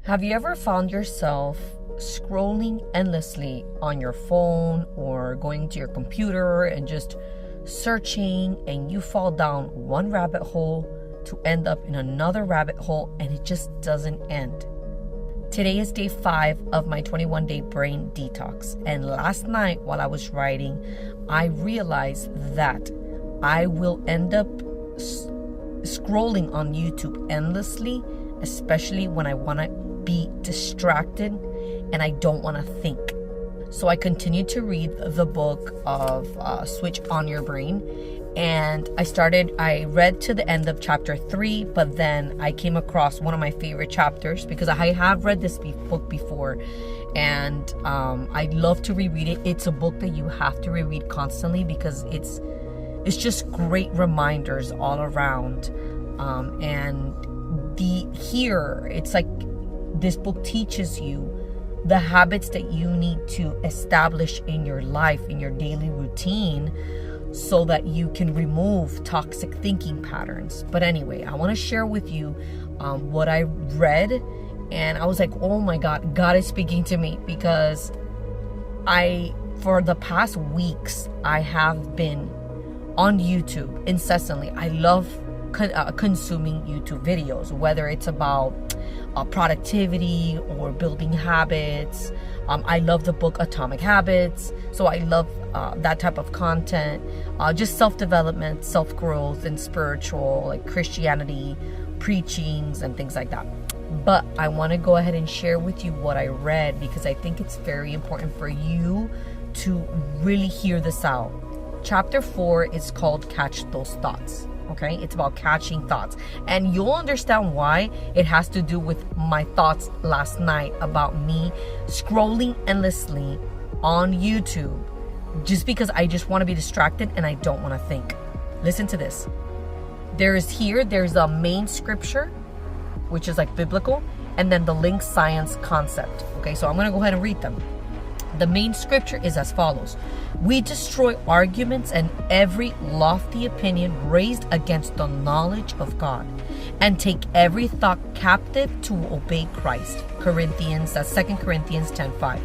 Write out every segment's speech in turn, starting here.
Have you ever found yourself scrolling endlessly on your phone or going to your computer and just searching, and you fall down one rabbit hole to end up in another rabbit hole and it just doesn't end? Today is day 5 of my 21-day brain detox. And last night while I was writing, I realized that I will end up scrolling on YouTube endlessly, especially when I want to be distracted and I don't want to think. So I continued to read the book of Switch on Your Brain, and I read to the end of chapter 3, but then I came across one of my favorite chapters because I have read this book before, and I love to reread it. It's a book that you have to reread constantly because it's just great reminders all around. It's like this book teaches you the habits that you need to establish in your life, in your daily routine, so that you can remove toxic thinking patterns. But anyway, I want to share with you what I read, and I was like, oh my God, God is speaking to me, because for the past weeks, I have been on YouTube incessantly. I love consuming YouTube videos, whether it's about productivity or building habits. I love the book Atomic Habits, so I love that type of content, just self-development, self-growth, and spiritual, like Christianity preachings and things like that. But I want to go ahead and share with you what I read, because I think it's very important for you to really hear this out. Chapter 4 is called Catch Those Thoughts. Okay, it's about catching thoughts, and you'll understand why it has to do with my thoughts last night about me scrolling endlessly on YouTube, just because I just want to be distracted and I don't want to think. Listen to this. There's a main scripture, which is like biblical, and then the linked science concept. Okay, so I'm going to go ahead and read them. The main scripture is as follows: we destroy arguments and every lofty opinion raised against the knowledge of God, and take every thought captive to obey Christ. That's 2 Corinthians 10:5.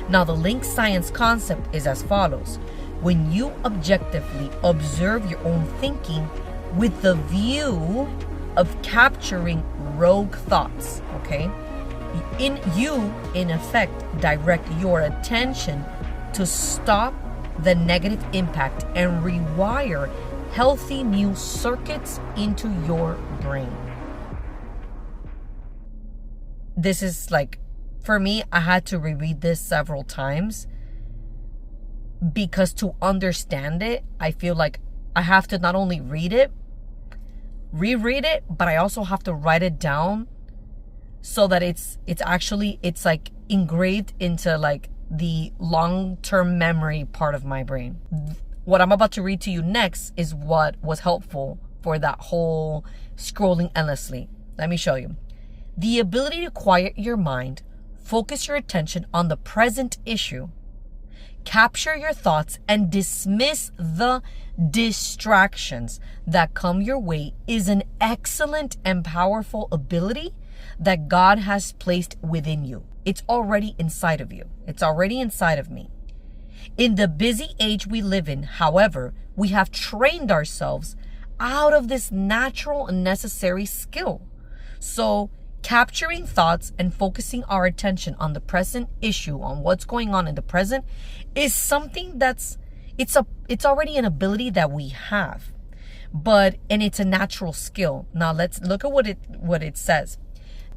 Now the linked science concept is as follows: when you objectively observe your own thinking with the view of capturing rogue thoughts, okay? In effect, direct your attention to stop the negative impact and rewire healthy new circuits into your brain. This is like, for me, I had to reread this several times, because to understand it, I feel like I have to not only read it, reread it, but I also have to write it down, so that it's like engraved into like the long-term memory part of my brain. What I'm about to read to you next is what was helpful for that whole scrolling endlessly. Let me show you. The ability to quiet your mind, focus your attention on the present issue, capture your thoughts, and dismiss the distractions that come your way is an excellent and powerful ability that God has placed within you. It's already inside of you. It's already inside of me. In the busy age we live in, however, we have trained ourselves out of this natural and necessary skill. So capturing thoughts and focusing our attention on the present issue, on what's going on in the present, is something it's already an ability that we have. And it's a natural skill. Now let's look at what it says.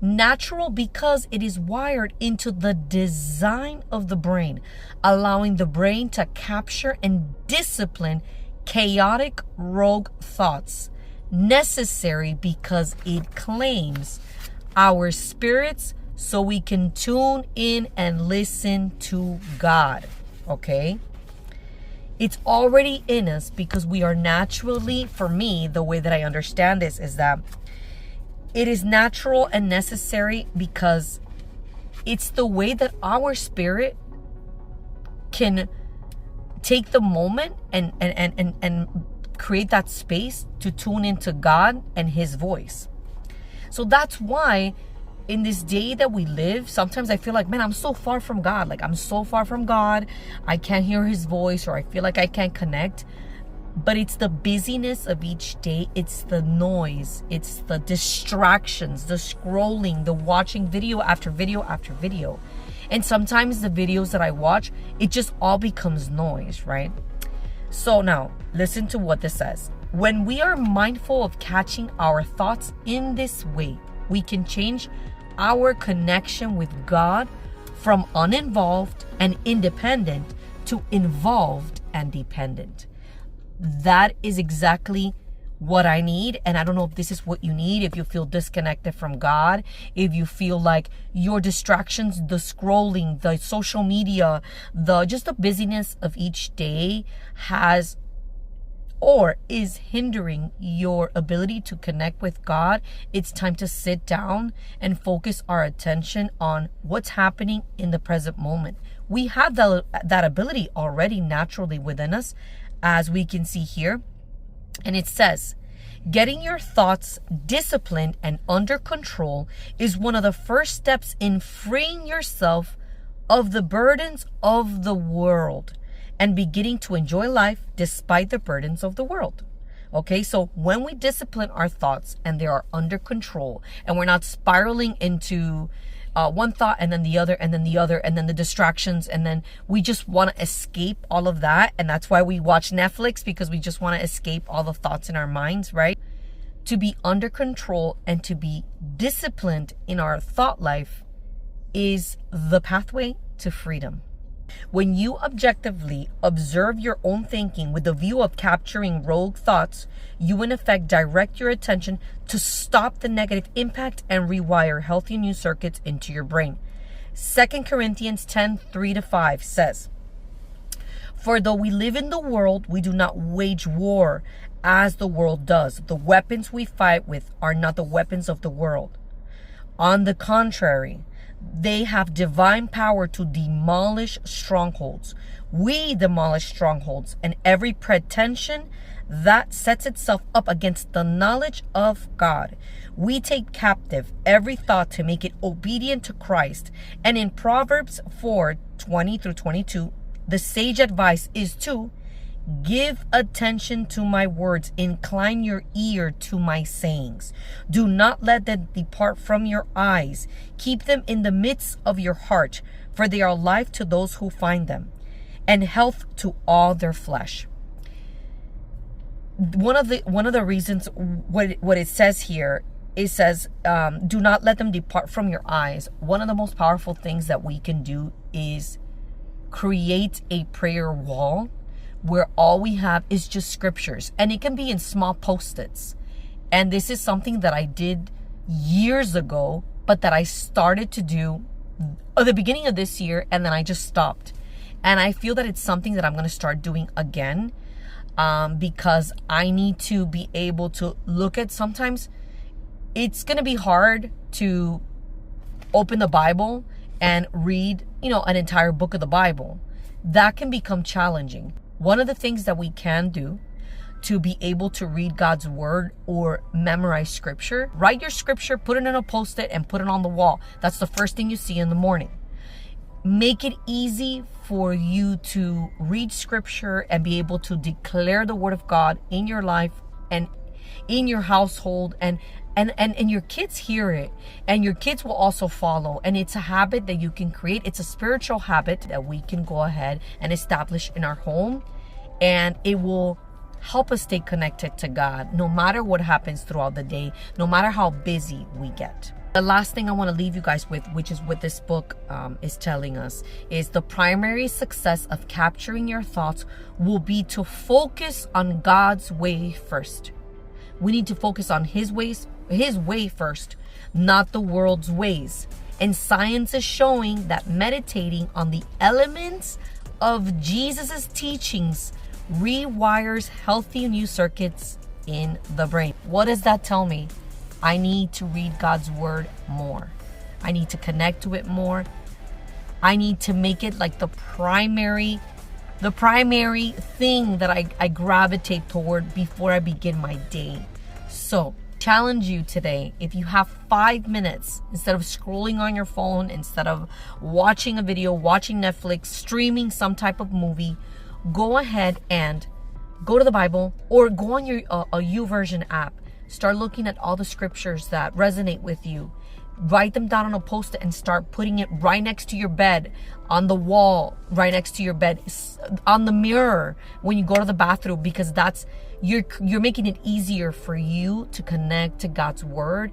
Natural because it is wired into the design of the brain, allowing the brain to capture and discipline chaotic rogue thoughts. Necessary because it claims our spirits so we can tune in and listen to God. Okay? It's already in us because we are naturally, for me, the way that I understand this is that it is natural and necessary because it's the way that our spirit can take the moment and create that space to tune into God and His voice. So that's why in this day that we live, sometimes I feel like, man, I'm so far from God. Like, I'm so far from God. I can't hear his voice, or I feel like I can't connect. But it's the busyness of each day. It's the noise. It's the distractions, the scrolling, the watching video after video after video. And sometimes the videos that I watch, it just all becomes noise, right? So now, listen to what this says. When we are mindful of catching our thoughts in this way, we can change our connection with God from uninvolved and independent to involved and dependent. That is exactly what I need. And I don't know if this is what you need. If you feel disconnected from God, if you feel like your distractions, the scrolling, the social media, just the busyness of each day has or is hindering your ability to connect with God, it's time to sit down and focus our attention on what's happening in the present moment. We have that ability already naturally within us, as we can see here. And it says, getting your thoughts disciplined and under control is one of the first steps in freeing yourself of the burdens of the world and beginning to enjoy life despite the burdens of the world. Okay, so when we discipline our thoughts and they are under control and we're not spiraling into one thought and then the other and then the other and then the distractions, and then we just want to escape all of that. And that's why we watch Netflix, because we just want to escape all the thoughts in our minds, right? To be under control and to be disciplined in our thought life is the pathway to freedom. When you objectively observe your own thinking with the view of capturing rogue thoughts, you in effect direct your attention to stop the negative impact and rewire healthy new circuits into your brain. 2 Corinthians 10:3-5 says, "For though we live in the world, we do not wage war as the world does. The weapons we fight with are not the weapons of the world. On the contrary, they have divine power to demolish strongholds. We demolish strongholds and every pretension that sets itself up against the knowledge of God. We take captive every thought to make it obedient to Christ." And in Proverbs 4:20-22, the sage advice is to give attention to my words, incline your ear to my sayings. Do not let them depart from your eyes. Keep them in the midst of your heart, for they are life to those who find them, and health to all their flesh. One of the reasons what it says here, it says, do not let them depart from your eyes. One of the most powerful things that we can do is create a prayer wall where all we have is just scriptures, and it can be in small post-its. And this is something that I did years ago, but that I started to do at the beginning of this year, and then I just stopped. And I feel that it's something that I'm going to start doing again, because I need to be able to look at, sometimes it's going to be hard to open the Bible and read, an entire book of the Bible. That can become challenging. One of the things that we can do to be able to read God's word or memorize scripture, write your scripture, put it in a post-it and put it on the wall. That's the first thing you see in the morning. Make it easy for you to read scripture and be able to declare the word of God in your life and in your household, and your kids hear it, and your kids will also follow. And it's a habit that you can create. It's a spiritual habit that we can go ahead and establish in our home, and it will help us stay connected to God no matter what happens throughout the day, no matter how busy we get. The last thing I want to leave you guys with, which is what this book is telling us, is the primary success of capturing your thoughts will be to focus on God's way first. We need to focus on his way first, not the world's ways. And science is showing that meditating on the elements of Jesus's teachings rewires healthy new circuits in the brain. What does that tell me? I need to read God's word more. I need to connect to it more. I need to make it like the primary thing that I gravitate toward before I begin my day. So challenge you today, if you have 5 minutes, instead of scrolling on your phone, instead of watching a video, watching Netflix, streaming some type of movie, go ahead and go to the Bible or go on your a YouVersion app. Start looking at all the scriptures that resonate with you. Write them down on a post-it and start putting it right next to your bed, on the wall, right next to your bed, on the mirror when you go to the bathroom, because that's you're making it easier for you to connect to God's word,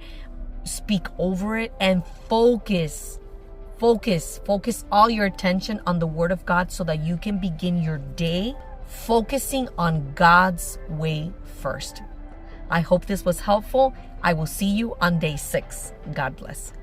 speak over it, and focus all your attention on the word of God so that you can begin your day focusing on God's way first. I hope this was helpful. I will see you on day 6. God bless.